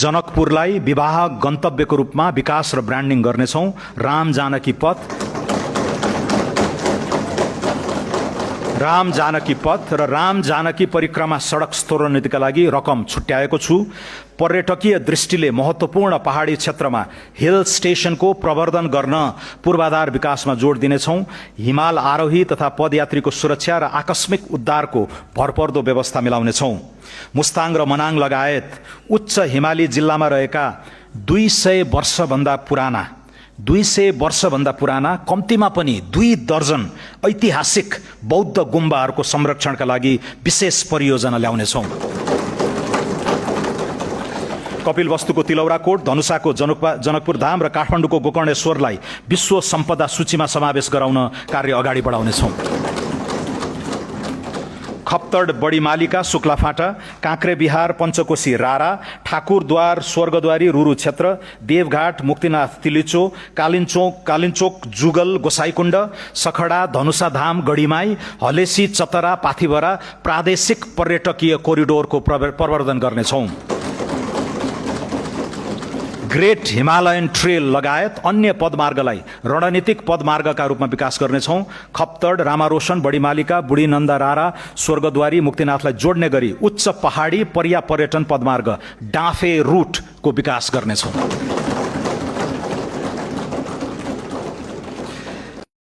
जनकपुरलाई विवाह गन्तव्यको रूपमा विकास र ब्रान्डिङ गर्नेछौँ। राम जानकी पथ र राम जानकी परिक्रमा सडक स्तरोन्नतिका लागि रकम छुट्याएको छु। पर्यटकीय दृष्टिले महत्त्वपूर्ण पहाडी क्षेत्रमा हिल स्टेशनको प्रवर्धन गर्न पूर्वाधार विकासमा जोड दिनेछौँ। हिमाल आरोही तथा पदयात्रीको सुरक्षा र आकस्मिक उद्धारको भरपर्दो व्यवस्था मिलाउनेछौँ। मुस्ताङ र मनाङ लगायत उच्च हिमाली जिल्लामा रहेका 200 वर्षभन्दा पुराना कम्तीमा पनि 2 दर्जन ऐतिहासिक बौद्ध गुम्बाहरूको संरक्षणका लागि विशेष परियोजना ल्याउनेछौँ। कपिलवस्तुको तिलौराकोट, धनुषाको जनकपुर धाम र काठमाडौँको गोकर्णेश्वरलाई विश्व सम्पदा सूचीमा समावेश गराउन कार्य अगाडि बढाउनेछौँ। खप्तड बडीमालिका शुक्लाफाटा, काँक्रे बिहार पञ्चकोशी रारा, ठाकुरद्वार स्वर्गद्वारी रुरु क्षेत्र, देवघाट मुक्तिनाथ तिलिचो, कालिन्चोक जुगल गोसाईकुण्ड, सखडा धनुषाधाम गढीमाई, हलेसी चतरा पाथिभरा प्रादेशिक पर्यटकीय कोरिडोरको प्रवर्धन गर्नेछौँ। ग्रेट हिमालयन ट्रेल लगायत अन्य पदमार्गलाई रणनीतिक पदमार्गका रूपमा विकास गर्नेछौँ। खप्तड, रामारोशन, बडीमालिका, बुढीनन्दा रारा, स्वर्गद्वारी मुक्तिनाथलाई जोड्ने गरी उच्च पहाडी पर्यटन पदमार्ग डाँफे रुटको विकास गर्नेछौँ।